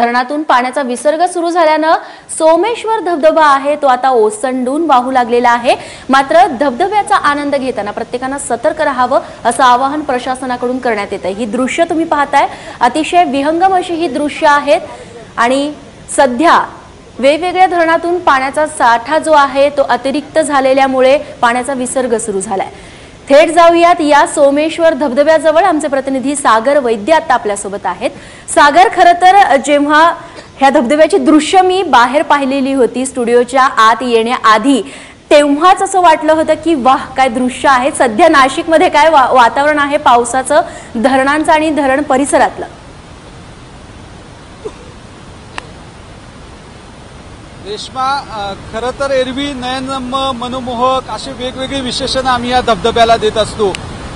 धरणातून पाण्याचा विसर्ग सुरू झाल्यानं सोमेश्वर धबधबा आहे तो आता ओसंडून वाहू लागलेला आहे। मात्र धबधब्याचा आनंद घेताना प्रत्येकाने सतर्क राहावं असं आवाहन प्रशासनाकडून करण्यात येत आहे। ही दृश्य तुम्ही पाहताय, अतिशय विहंगम अशी ही दृश्य आहेत आणि सध्या वेगवेगळ्या धरणातून पाण्याचा साठा जो आहे तो अतिरिक्त झालेल्यामुळे पाण्याचा विसर्ग सुरू झालाय। थेट जाऊयात या सोमेश्वर धबधब्याजवळ आमचे प्रतिनिधी सागर वैद्य आता आपल्यासोबत आहेत। सागर, खरं तर जेव्हा ह्या धबधब्याची दृश्य मी बाहेर पाहिलेली होती स्टुडिओच्या आत येण्याआधी, तेव्हाच असं वाटलं होतं की वाह काय दृश्य आहे। सध्या नाशिकमध्ये काय वातावरण आहे पावसाचं, धरणांचं आणि धरण परिसरातलं? रेश्मा, खरं तर एरवी नयनरम्य मनोमोहक असे वेगवेगळे विशेषण आम्ही या धबधब्याला देत असतो।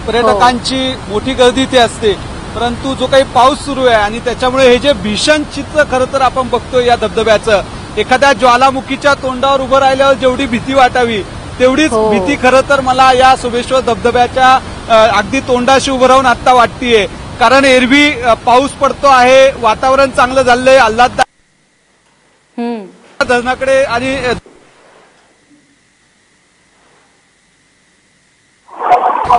पर्यटकांची मोठी गर्दी इथे असते, परंतु जो काही पाऊस सुरू आहे आणि त्याच्यामुळे हे जे भीषण चित्र खरं तर आपण बघतो या धबधब्याचं, एखाद्या ज्वालामुखीच्या तोंडावर उभं राहिल्यावर जेवढी भीती वाटावी तेवढीच भीती खरं तर मला या सोमेश्वर धबधब्याच्या अगदी तोंडाशी उभं राहून आता वाटतेय। कारण एरवी पाऊस पडतो आहे, वातावरण चांगलं झालंय, आल्हाददायक धरणाकडे आणि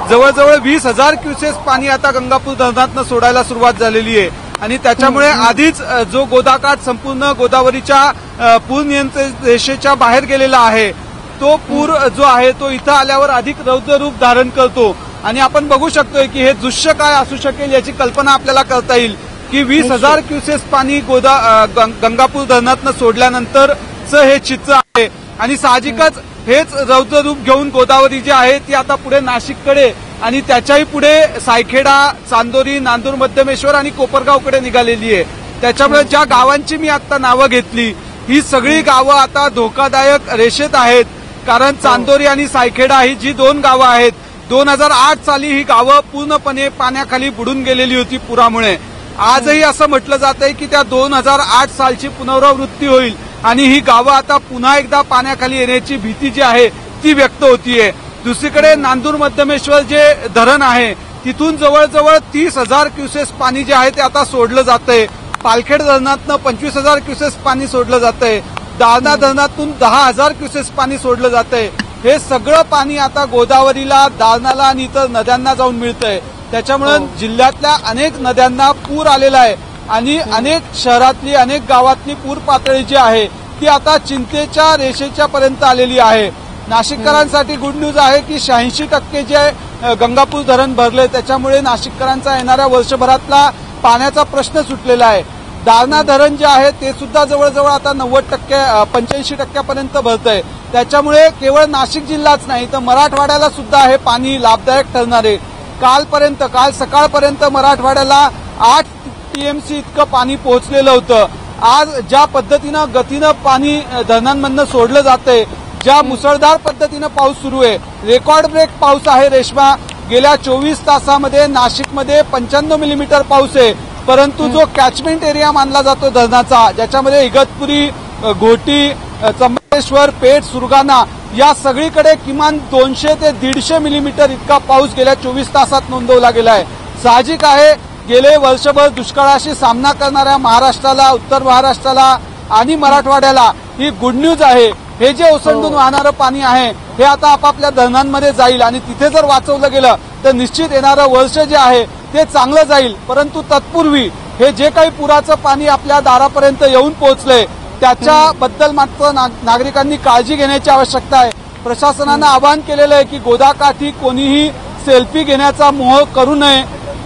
जवळजवळ 20,000 क्युसेस पाणी आता गंगापूर धरणातून सोडायला सुरुवात झालेली आहे आणि त्याच्यामुळे आधीच जो गोदाकाठ संपूर्ण गोदावरीच्या पूर नियंत्रण रेषेच्या बाहेर गेलेला आहे, तो पूर जो आहे तो इथं आल्यावर अधिक रौद्र रूप धारण करतो आणि आपण बघू शकतोय की हे दृश्य काय असू शकेल याची कल्पना आपल्याला करता येईल की 20,000 क्युसेस पाणी गंगापूर धरणातून सोडल्यानंतरचं हे चित्र आहे आणि साहजिकच हेच रौद्र रूप घेऊन गोदावरी जी आहे ती आता पुढे नाशिककडे आणि त्याच्याही पुढे सायखेडा, चांदोरी, नांदूर मध्यमेश्वर आणि कोपरगावकडे निघालेली आहे। त्याच्यामुळे ज्या गावांची मी आता नावं घेतली, ही सगळी गावं आता धोकादायक रेषेत आहेत। कारण चांदोरी आणि सायखेडा ही जी दोन गावं आहेत, 2008 साली ही गावं पूर्णपणे पाण्याखाली बुडून गेलेली होती पुरामुळे। आजही असं म्हटलं जात आहे की त्या 2008 सालची पुनरावृत्ती होईल आणि ही गावं आता पुन्हा एकदा पाण्याखाली येण्याची भीती जी आहे ती व्यक्त होतीये। दुसरीकडे नांदूर मध्यमेश्वर जे धरण आहे तिथून जवळजवळ 30,000 क्युसेस पाणी जे आहे ते आता सोडलं जातंय। पालखेड धरणातून 25,000 क्युसेस पाणी सोडलं जातंय। दारणा धरणातून 10,000 क्युसेस पाणी सोडलं जातंय। हे सगळं पाणी आता गोदावरीला, दारणाला आणि इतर नद्यांना जाऊन मिळतंय। त्याच्यामुळे जिल्ह्यातल्या अनेक नद्यांना पूर आलेला आहे आणि अनेक शहरातली, अनेक गावातली पूर पातळी जी आहे ती आता चिंतेच्या रेषेच्या पर्यंत आलेली आहे। नाशिककरांसाठी गुड न्यूज आहे की 86% जे गंगापूर धरण भरले, त्याच्यामुळे नाशिककरांचा येणाऱ्या वर्षभरातला पाण्याचा प्रश्न सुटलेला आहे। दारणा धरण जे आहे ते सुद्धा जवळजवळ आता 90%, 85% भरतंय। त्याच्यामुळे केवळ नाशिक जिल्हाच नाही तर मराठवाड्याला सुद्धा हे पाणी लाभदायक ठरणार आहे। काल सकाळपर्यंत मराठवाड्याला 8 टीएमसी इतकं पाणी पोहोचलेलं होतं। आज ज्या पद्धतीनं गतीनं पाणी धरणांमधनं सोडलं जातंय, ज्या मुसळधार पद्धतीनं पाऊस सुरू आहे, रेकॉर्ड ब्रेक पाऊस आहे रेश्मा। गेल्या 24 तासामध्ये नाशिकमध्ये 95 मिलीमीटर पाऊस आहे, परंतु जो कॅचमेंट एरिया मानला जातो धरणाचा, ज्याच्यामध्ये इगतपुरी, घोटी, त्र्यंबकेश्वर, पेठ, सुरगाणा या सगळीकडे किमान 200 ते 150 मिलीमीटर इतका पाऊस गेल्या 24 तासात नोंदवला गेला आहे। साहजिक आहे गेले वर्षभर दुष्काळाशी सामना करणाऱ्या महाराष्ट्राला, उत्तर महाराष्ट्राला आणि मराठवाड्याला ही गुड न्यूज आहे। हे जे ओसंडून वाहणारं पाणी आहे हे आता आपापल्या धरणांमध्ये जाईल आणि तिथे जर वाचवलं गेलं तर निश्चित येणारं वर्ष जे आहे ते चांगलं जाईल। परंतु तत्पूर्वी हे जे काही पुराचं पाणी आपल्या दारापर्यंत येऊन पोहोचलंय त्याच्याबद्दल मात्र नागरिकांनी काळजी घेण्याची आवश्यकता आहे। प्रशासनानं आवाहन केलेलं आहे की गोदाकाठी कोणीही सेल्फी घेण्याचा मोह करू नये,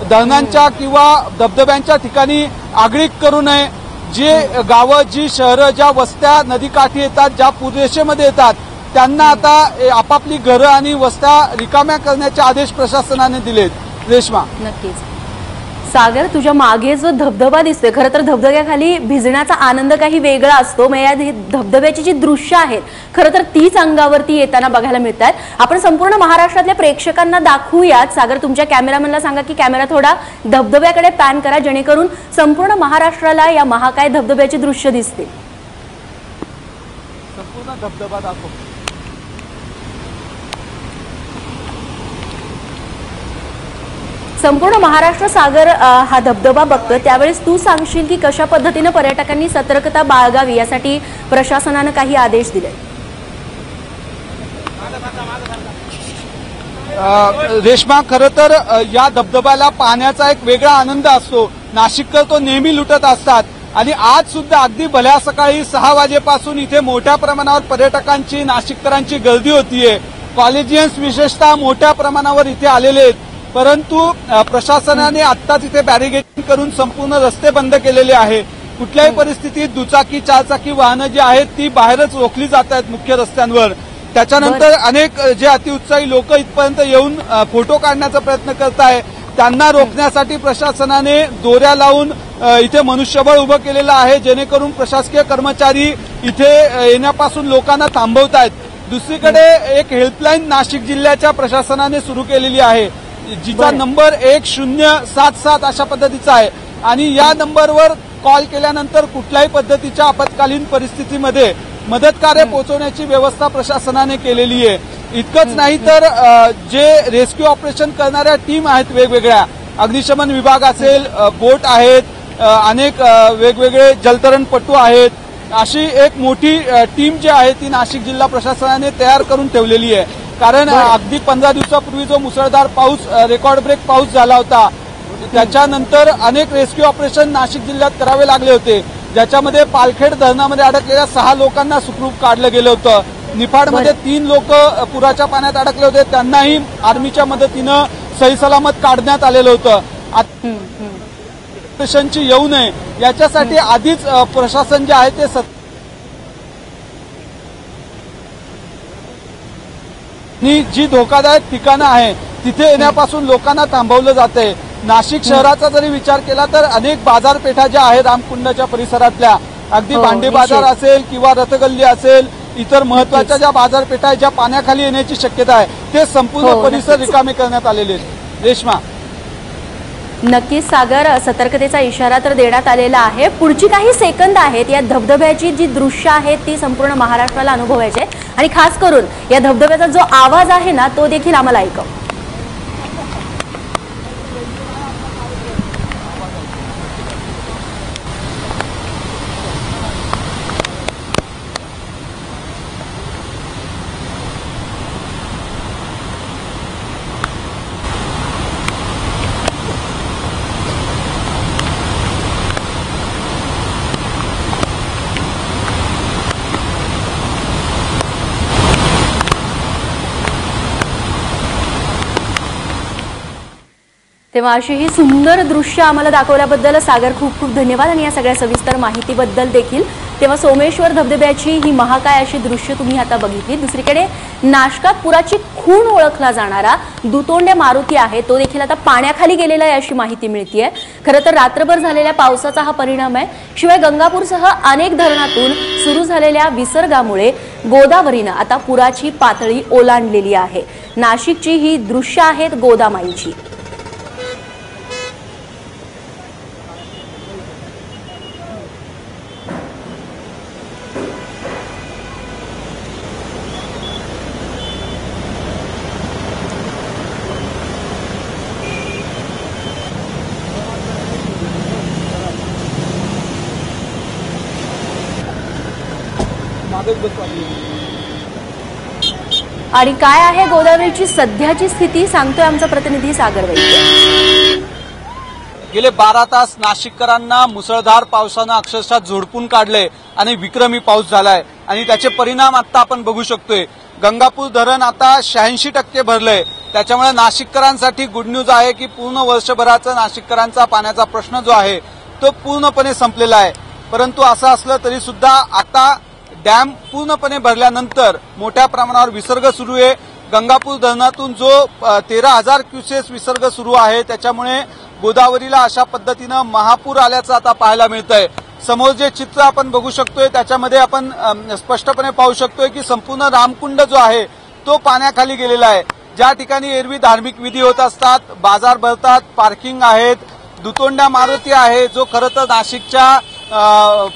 धरणांच्या किंवा धबधब्यांच्या ठिकाणी आगळीक करू नये। जे गावं, जी शहरं, ज्या वस्त्या नदीकाठी येतात, ज्या पूररेषेमध्ये येतात, त्यांना आता आपापली घरं आणि वस्त्या रिकाम्या करण्याचे आदेश प्रशासनाने दिलेत। रेश्मा, नक्कीच सागर, तुझ्या मागे जो धबधबा दिसतोय, खरं तर धबधब्याखाली भिजण्याचा आनंद काही वेगळा असतो। मग या धबधब्याची जी दृश्य आहेत खरं तर तीच अंगावरती येताना बघायला मिळतात। आपण संपूर्ण महाराष्ट्रातल्या प्रेक्षकांना दाखवूयात। सागर, तुमच्या कॅमेरामॅनला सांगा की कॅमेरा थोडा धबधब्याकडे पॅन करा, जेणेकरून संपूर्ण महाराष्ट्राला या महाकाय धबधब्याची दृश्य दिसतील। संपूर्ण धबधबा दाखव। संपूर्ण महाराष्ट्र सागर हा धबधबा बघतो, त्यावेळेस तू सांगशील की कशा पद्धतीने पर्यटकांनी सतर्कता बाळगावी यासाठी प्रशासनाने काही आदेश दिले? रेश्मा, खरं तर या धबधब्याला पाहण्याचा एक वेगळा आनंद असतो. नाशिककर तो नेहमी लुटत असतात आणि आज सुद्धा अगदी भल्या सकाळी 6 वाजेपासून इथे मोठ्या प्रमाणावर पर्यटकांची, नाशिककरांची गर्दी होतीये. कॉलेजियन्स विशेषतः मोठ्या प्रमाणावर इथे आलेले आहेत. परंतु प्रशासनाने आत्ताच इथे बॅरिगेडिंग करून संपूर्ण रस्ते बंद केलेले आहे. कुठल्याही परिस्थितीत दुचाकी, चारचाकी वाहनं जी आहेत ती बाहेरच रोखली जात आहेत मुख्य रस्त्यांवर. त्याच्यानंतर अनेक जे अतिउत्साही लोक इथपर्यंत येऊन फोटो काढण्याचा प्रयत्न करत आहे, त्यांना रोखण्यासाठी प्रशासनाने दोऱ्या लावून इथे मनुष्यबळ उभं केलेलं आहे, जेणेकरून प्रशासकीय कर्मचारी इथे येण्यापासून लोकांना थांबवत आहेत. दुसरीकडे एक हेल्पलाईन नाशिक जिल्ह्याच्या प्रशासनाने सुरू केलेली आहे, जिचा नंबर 1077 अशा पद्धतीचा आहे आणि या नंबरवर कॉल केल्यानंतर कुठल्याही पद्धतीच्या आपत्कालीन परिस्थितीमध्ये मदतकार्य पोहोचवण्याची व्यवस्था प्रशासनाने केलेली आहे. इतकंच नाही तर जे रेस्क्यू ऑपरेशन करणाऱ्या टीम आहेत वेगवेगळ्या, अग्निशमन विभाग असेल, बोट आहेत, अनेक वेगवेगळे जलतरणपटू आहेत, अशी एक मोठी टीम जी आहे ती नाशिक जिल्हा प्रशासनाने तयार करून ठेवलेली आहे. कारण अगदी 15 दिवसापूर्वी जो मुसळधार पाऊस, रेकॉर्ड ब्रेक पाऊस झाला होता, त्याच्यानंतर अनेक रेस्क्यू ऑपरेशन नाशिक जिल्ह्यात करावे लागले होते, ज्याच्यामध्ये पालखेड धरणामध्ये अडकलेल्या 6 लोकांना सुखरूप काढलं गेलं होतं. निफाडमध्ये 3 लोक पुराच्या पाण्यात अडकले होते, त्यांनाही आर्मीच्या मदतीनं सहीसलामत काढण्यात आलेलं होतं. ऑपरेशनची येऊ नये याच्यासाठी आधीच प्रशासन जे आहे ते जी धोकादायक ठिकाणं आहे तिथे येण्यापासून लोकांना थांबवलं जातंय. नाशिक शहराचा जरी विचार केला तर अनेक बाजारपेठा ज्या आहेत रामकुंडाच्या परिसरातल्या, अगदी भांडी बाजार असेल किंवा रथगल्ली असेल, इतर महत्वाच्या ज्या बाजारपेठा ज्या पाण्याखाली येण्याची शक्यता आहे, ते संपूर्ण परिसर रिकामे करण्यात आलेले आहेत. रेश्मा, नक्कीच सागर, सतर्कतेचा इशारा तर देण्यात आलेला आहे. पुढची काही सेकंद आहेत, या धबधब्याची जी दृश्य आहेत ती संपूर्ण महाराष्ट्राला अनुभवायचे आणि खास करून या धबधब्याचा जो आवाज आहे ना तो देखील आम्हाला ऐकव. तेव्हा अशी ही सुंदर दृश्य आम्हाला दाखवल्याबद्दल सागर खूप खूप धन्यवाद आणि या सगळ्या सविस्तर माहितीबद्दल देखील. तेव्हा सोमेश्वर धबधब्याची ही महाकाय अशी दृश्य तुम्ही आता बघितली. दुसरीकडे नाशकात पुराची खूण ओळखला जाणारा दुतोंड्या मारुती आहे, तो देखील आता पाण्याखाली गेलेला आहे अशी माहिती मिळतीये. खरं तर रात्रभर झालेल्या पावसाचा हा परिणाम आहे. शिवाय गंगापूरसह अनेक धरणातून सुरू झालेल्या विसर्गामुळे गोदावरीनं आता पुराची पातळी ओलांडलेली आहे. नाशिकची ही दृश्य आहेत गोदामाईची. आणि काय आहे गोदावरीची सध्याची स्थिती सांगतोय आमचा प्रतिनिधी सागर वैद्य. गेले 12 तास नाशिककरांना मुसळधार पावसानं अक्षरशः झोडपून काढले आणि विक्रमी पाऊस झालाय आणि त्याचे परिणाम आता आपण बघू शकतोय. गंगापूर धरण आता 86% भरलंय. त्याच्यामुळे नाशिककरांसाठी गुड न्यूज आहे की पूर्ण वर्षभराचा नाशिककरांचा पाण्याचा प्रश्न जो आहे तो पूर्णपणे संपलेला आहे. परंतु असं असलं तरी सुद्धा आता डॅम पूर्णपणे भरल्यानंतर मोठ्या प्रमाणावर विसर्ग सुरू आहे. गंगापूर धरणातून जो 13,000 क्युसेस विसर्ग सुरू आहे, त्याच्यामुळे गोदावरीला अशा पद्धतीनं महापूर आल्याचं आता पाहायला मिळतंय. समोर जे चित्र आपण बघू शकतोय त्याच्यामध्ये आपण स्पष्टपणे पाहू शकतोय की संपूर्ण रामकुंड जो आहे तो पाण्याखाली गेलेला आहे. ज्या ठिकाणी एरवी धार्मिक विधी होत असतात, बाजार भरतात, पार्किंग आहेत, दुतोंड्या मारुती आहे, जो खरं तर नाशिकच्या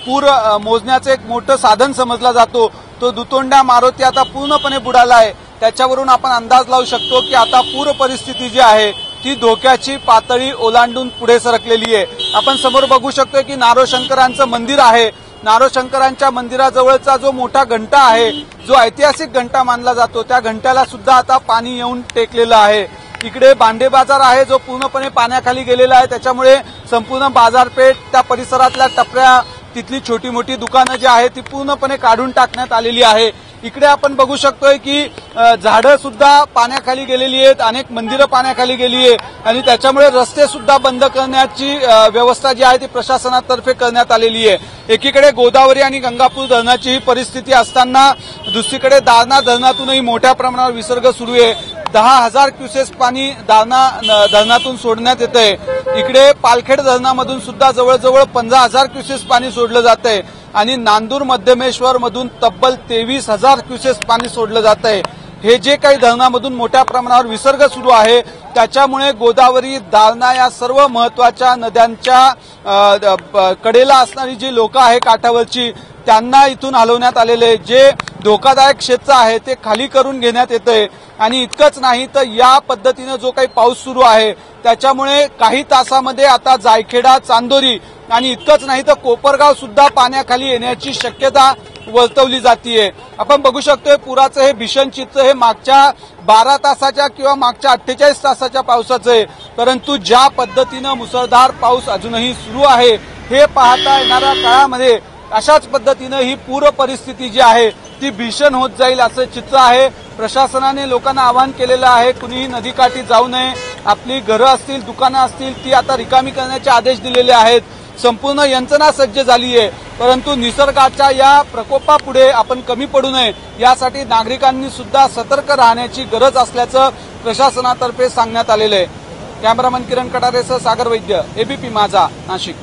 पूर मोजण्याचं एक मोठं साधन समजला जातो, तो दुतोंड्या मारुती आता पूर्णपणे बुडाला आहे. त्याच्यावरून आपण अंदाज लावू शकतो की आता पूर परिस्थिती जी आहे ती धोक्याची पातळी ओलांडून पुढे सरकलेली आहे। आपण समोर बघू शकतो की नारोशंकरांचं मंदिर आहे। नारोशंकरांच्या मंदिराजवळचा जो मोठा घंटा आहे, जो ऐतिहासिक घंटा मानला जातो, त्या घंट्याला सुद्धा आता पाणी येऊन टेकलेलं आहे। इकडे बांडे बाजार आहे जो पूर्णपणे पाण्याखाली गेलेला आहे। त्याच्यामुळे संपूर्ण बाजारपेठ, त्या परिसरातल्या टपऱ्या, तिथली छोटी मोठी दुकानं जी आहेत ती पूर्णपणे काढून टाकण्यात आलेली आहे। इकडे आपण बघू शकतोय की झाडं सुद्धा पाण्याखाली गेलेली आहेत, अनेक मंदिरं पाण्याखाली गेली आहे आणि त्याच्यामुळे रस्ते सुद्धा बंद करण्याची व्यवस्था जी आहे ती प्रशासनातर्फे करण्यात आलेली आहे। एकीकडे गोदावरी आणि गंगापूर धरणाची ही परिस्थिती असताना दुसरीकडे दारणा धरणातूनही मोठ्या प्रमाणावर विसर्ग सुरू आहे। 10,000 क्युसेस पाणी दारणा धरणातून सोडण्यात येतंय। इकडे पालखेड धरणामधून सुद्धा जवळजवळ 15,000 क्युसेस पाणी सोडलं जात आहे आणि नांदूर मध्यमेश्वर मधून तब्बल 23,000 क्युसेस पाणी सोडलं जात आहे। हे जे काही धरणामधून मोठ्या प्रमाणावर विसर्ग सुरू आहे त्याच्यामुळे गोदावरी, दारणा या सर्व महत्वाच्या नद्यांच्या कडेला असणारी जी लोक आहे काठावरची, त्यांना इथून हलवण्यात आलेले, जे धोकादायक क्षेत्र आहे ते खाली करून घेण्यात येतंय। आणि इतकंच नाही तर या पद्धतीनं जो काही पाऊस सुरू आहे त्याच्यामुळे काही तासामध्ये आता जायखेडा, चांदोरी आणि इतकंच नाही तर कोपरगाव सुद्धा पाण्याखाली येण्याची शक्यता वर्तवली जातीये। आपण बघू शकतोय पुराचं हे भीषण चित्र हे मागच्या 12 तासाच्या किंवा मागच्या 48 तासाच्या पावसाचं आहे, परंतु ज्या पद्धतीनं मुसळधार पाऊस अजूनही सुरू आहे हे पाहता येणाऱ्या काळामध्ये अशाच पद्धतीनं ही पूर परिस्थिती जी आहे ती भीषण होत जाईल असं चित्र आहे। प्रशासनाने लोकांना आवाहन केलेलं आहे, कुणीही नदीकाठी जाऊ नये, आपली घरं असतील, दुकानं असतील ती आता रिकामी करण्याचे आदेश दिलेले आहेत। संपूर्ण यंत्रणा सज्ज झाली आहे, परंतु निसर्गाच्या या प्रकोपापुढे आपण कमी पडू नये यासाठी नागरिकांनी सुद्धा सतर्क राहण्याची गरज असल्याचं प्रशासनातर्फे सांगण्यात आलेलं आहे। कॅमेरामन किरण कटारेसह सागर वैद्य, एबीपी माझा, नाशिक।